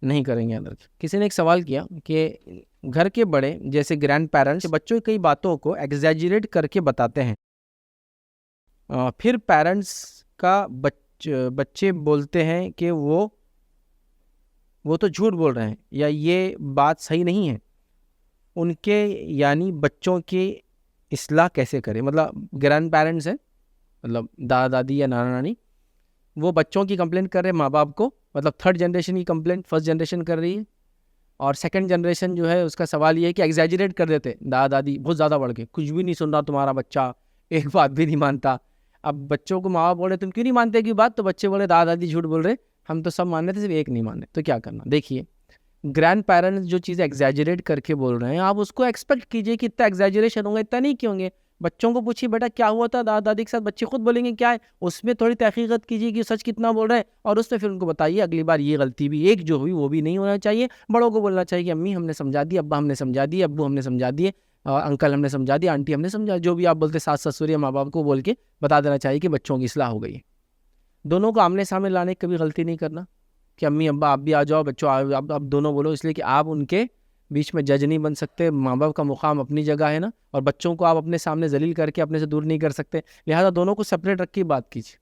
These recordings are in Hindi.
नहीं करेंगे अंदर के। किसी ने एक सवाल किया कि घर के बड़े जैसे ग्रैंड पेरेंट्स बच्चों की कई बातों को एग्जैजरेट करके बताते हैं, फिर पेरेंट्स का बच्चे बोलते हैं कि वो तो झूठ बोल रहे हैं या ये बात सही नहीं है उनके, यानी बच्चों की इस्लाह कैसे करें। मतलब ग्रैंड पेरेंट्स हैं, मतलब दादा दादी या नाना नानी, वो बच्चों की कंप्लेंट कर रहे हैं माँ बाप को, मतलब थर्ड जनरेशन की कंप्लेंट फर्स्ट जनरेशन कर रही है, और सेकंड जनरेशन जो है उसका सवाल ये है कि एग्जैजरेट कर देते दादा दादी बहुत ज़्यादा बढ़ के, कुछ भी नहीं सुन रहा तुम्हारा बच्चा, एक बात भी नहीं मानता। अब बच्चों को माँ बाप बोल रहे तुम क्यों नहीं मानते की बात, तो बच्चे बोले दादा दादी झूठ बोल रहे, हम तो सब मान रहे थे सिर्फ एक नहीं मान रहे। तो क्या करना, देखिए ग्रैंड पेरेंट्स जो चीज़ एग्जैजरेट करके बोल रहे हैं आप उसको एक्सपेक्ट कीजिए कि इतना एग्जैजरेशन होगा, इतना नहीं क्यों होंगे। बच्चों को पूछिए बेटा क्या हुआ था दादा दादी के साथ, बच्चे खुद बोलेंगे क्या है, उसमें थोड़ी तहकीकत कीजिए कि सच कितना बोल रहे हैं, और उसमें फिर उनको बताइए अगली बार ये गलती भी एक जो हुई वो भी नहीं होना चाहिए। बड़ों को बोलना चाहिए कि अम्मी हमने समझा दी, अब्बा हमने समझा दिए, अब्बू हमने समझा दिए, अंकल हमने समझा दिया, आंटी हमने समझा, जो भी आप बोलते सास ससुर या माँ बाप को बोल के बता देना चाहिए कि बच्चों की इस्लाह हो गई है। दोनों को आमने सामने लाने की कभी गलती नहीं करना कि अम्मी अब्बा आप भी आ जाओ, बच्चों आप दोनों बोलो, इसलिए कि आप उनके बीच में जज नहीं बन सकते। माँ बाप का मुकाम अपनी जगह है ना, और बच्चों को आप अपने सामने जलील करके अपने से दूर नहीं कर सकते, लिहाजा दोनों को सेपरेट रख के बात कीजिए।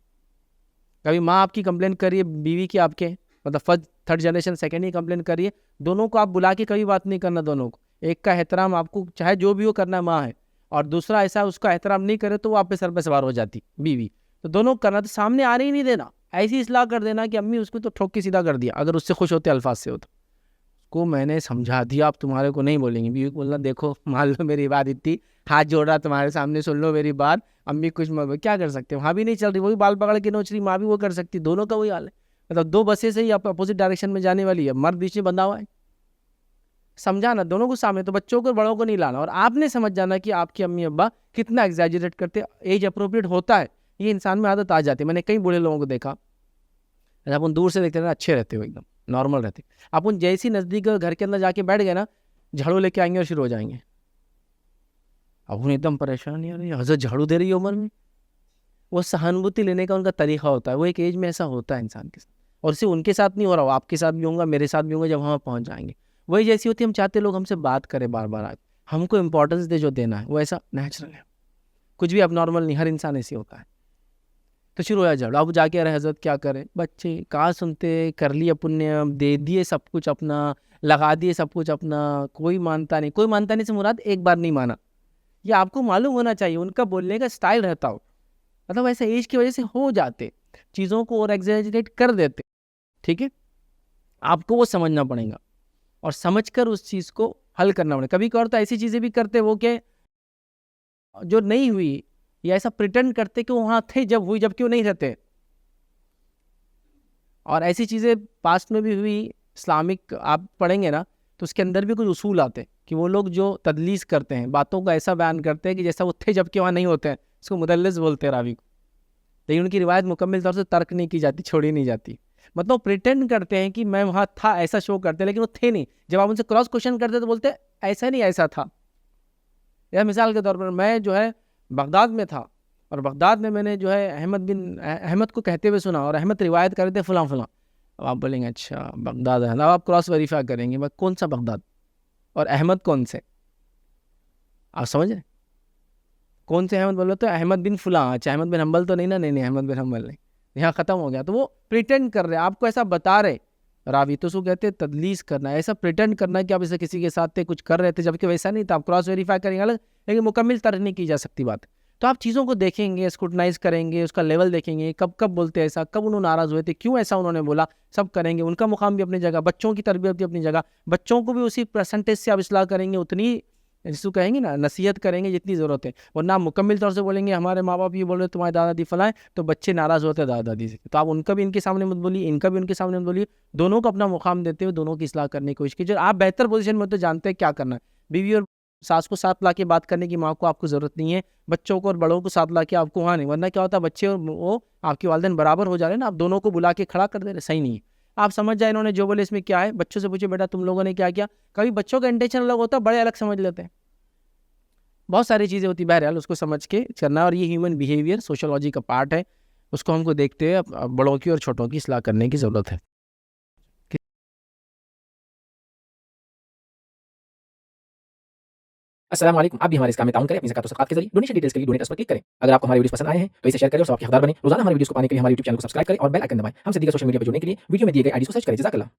कभी माँ आपकी कंप्लेन करिए बीवी की आपके, मतलब फर्स्ट थर्ड जनरेशन सेकेंड ही कंप्लेन करिए, दोनों को आप बुला के कभी बात नहीं करना। दोनों को एक का एहतराम आपको चाहे जो भी हो करना माँ है, और दूसरा ऐसा उसका एहतराम नहीं करे तो वो आप पे सर पे सवार हो जाती बीवी। तो दोनों करना, तो सामने आने ही नहीं देना, ऐसी इस्लाह कर देना कि अम्मी उसको तो ठोक के सीधा कर दिया, अगर उससे खुश होते अल्फाज से हो तो को मैंने समझा दिया, आप तुम्हारे को नहीं बोलेंगे। बीवी को बोलना देखो मान लो मेरी बात इतनी, हाथ जोड़ रहा तुम्हारे सामने, सुन लो मेरी बात, अम्मी कुछ मत, क्या कर सकते हैं, वहाँ भी नहीं चल रही, वही बाल पकड़ के नोच रही, माँ भी वो कर सकती, दोनों का वही हाल है। मतलब दो बसें से ही आप अपोजिट डायरेक्शन में जाने वाली है, मर्द बीच में बंधा हुआ है। समझाना दोनों को सामने, तो बच्चों को बड़ों को नहीं लाना, और आपने समझ जाना कि आपकी अम्मी अब्बा कितना एग्जैजरेट करते, एज अप्रोप्रिएट होता है, ये इंसान में आदत आ जाती है। मैंने कई बूढ़े लोगों को देखा, जब अपन दूर से देखते हैं ना अच्छे रहते हो, एकदम नॉर्मल रहते, अपन जैसी नजदीक घर के अंदर जाके बैठ गए ना, झाड़ू लेके आएंगे और शुरू हो जाएंगे। अब उन्हें एकदम परेशान, यार ये हजरत झाड़ू दे रही है उम्र में। वो सहानुभूति लेने का उनका तरीका होता है, वो एक एज में ऐसा होता है इंसान के साथ, और सिर्फ उनके साथ नहीं हो रहा, आपके साथ भी होगा, मेरे साथ भी होगा, जब वहाँ पहुँच जाएंगे। वही जैसी होती है, हम चाहते लोग हमसे बात करें बार बार, आए हमको इंपॉर्टेंस दे जो देना है, वो ऐसा नेचुरल है, कुछ भी अब नॉर्मल नहीं, हर इंसान ऐसे होता है। तो शुरू हो झाड़ू, अब जाके अरे हजरत क्या करें, बच्चे कहाँ सुनते, कर लिया पुण्य, दे दिए सब कुछ अपना, लगा दिए सब कुछ अपना, कोई मानता नहीं। कोई मानता नहीं से मुराद एक बार नहीं माना, ये आपको मालूम होना चाहिए, उनका बोलने का स्टाइल रहता हो, मतलब ऐसे एज की वजह से हो जाते चीज़ों को और एग्जैजरेट कर देते। ठीक है, आपको वो समझना पड़ेगा, और समझकर उस चीज़ को हल करना पड़ेगा। कभी कभार तो ऐसी चीज़ें भी करते वो कि जो नहीं हुई, या ऐसा प्रिटेंड करते कि वहाँ थे जब हुई, जबकि वो नहीं रहते। और ऐसी चीज़ें पास्ट में भी हुई, इस्लामिक आप पढ़ेंगे ना तो उसके अंदर भी कुछ उसूल आते हैं कि वो लोग जो तदलीस करते हैं, बातों को ऐसा बयान करते हैं कि जैसा वो थे जबकि वहाँ नहीं होते हैं, इसको मुदल्लिस बोलते हैं रावी को। लेकिन उनकी रिवायत मुकम्मल तौर से तर्क नहीं की जाती, छोड़ी नहीं जाती, मतलब प्रिटेंड करते हैं कि मैं वहाँ था, ऐसा शो करते हैं, लेकिन वो थे नहीं। जब आप उनसे क्रॉस क्वेश्चन करते तो बोलते ऐसा नहीं, ऐसा था। या मिसाल के तौर पर मैं जो है बगदाद में था, और बगदाद में मैंने जो है अहमद को कहते हुए सुना, और अहमद रिवायत कर रहे थे फलां फलां। अब आप बोलेंगे अच्छा बगदाद है ना, आप क्रॉस वेरीफाई करेंगे, मैं कौन सा बगदाद और अहमद कौन से, आप समझ रहे कौन से अहमद बोलो, तो अहमद बिन फलां, अच्छा अहमद बिन हम्बल तो नहीं ना, नहीं नहीं अहमद बिन हम्बल नहीं, यहाँ ख़त्म हो गया। तो वो प्रिटेंड कर रहे हैं, आपको ऐसा बता रहे रावी, तो उसको कहते हैं तदलीस करना, ऐसा प्रिटेंड करना कि आप इसे किसी के साथ थे, कुछ कर रहे थे, जबकि वैसा नहीं था। आप क्रॉस वेरीफाई करेंगे अलग, लेकिन मुकम्मल तर्क नहीं की जा सकती बात। तो आप चीज़ों को देखेंगे, स्क्रूटनाइज करेंगे, उसका लेवल देखेंगे, कब कब बोलते हैं ऐसा, कब उन्होंने नाराज़ हुए थे, क्यों ऐसा उन्होंने बोला, सब करेंगे। उनका मुकाम भी अपनी जगह, बच्चों की तरबियत भी अपनी जगह, बच्चों को भी उसी परसेंटेज से आप इस्लाह करेंगे, उतनी जिसको कहेंगे ना नसीहत करेंगे जितनी ज़रूरत है। वरना आप मुकम्मल तौर से बोलेंगे हमारे माँ बाप ये बोल रहे तुम्हारे दादा दादी फलाएं, तो बच्चे नाराज़ होते हैं दादा दादी से। तो आप उनका भी इनके सामने मत बोलिए, इनका भी उनके सामने मत बोलिए, दोनों को अपना मुकाम देते हुए दोनों की इस्लाह करने की कोशिश कीजिए। आप बेहतर पोजीशन में तो जानते हैं क्या करना है, बीवी और सास को साथ ला के बात करने की माँ को आपको ज़रूरत नहीं है, बच्चों को और बड़ों को साथ ला के आपको वहाँ नहीं। वरना क्या होता है, बच्चे और वो आपके वालिदैन बराबर हो जा रहे हैं ना, आप दोनों को बुला के खड़ा कर दे रहे, सही नहीं है। आप समझ जाए इन्होंने जो बोले इसमें क्या है, बच्चों से पूछे बेटा तुम लोगों ने क्या किया। कभी बच्चों का इंटेंशन अलग होता है, बड़े अलग समझ लेते हैं, बहुत सारी चीज़ें होती है। बहरहाल उसको समझ के करना, और ये ह्यूमन बिहेवियर सोशियोलॉजी का पार्ट है, उसको हमको देखते हुए बड़ों की और छोटों की इस्लाह करने की ज़रूरत है। अस्सलाम वालेकुम। आप भी हमारे इस काम में ताउन करें अपनी ज़कात और सदक़ात के ज़रिए। डोनेशन डिटेल्स के लिए डोनेट अस पर क्लिक करें। अगर आपको हमारे वीडियोज़ पसंद आए हैं तो इसे शेयर करें और सबके हक़दार बनें। रोज़ाना हमारे वीडियोज़ को पाने के लिए हमारे यूट्यूब चैनल को सब्सक्राइब करें और बेल आइकन दबाएँ। हमसे दीगर सोशल मीडिया पर जुड़ने के लिए वीडियो में दिए गए आईडीज़ को सर्च करें। जज़ाकल्लाह।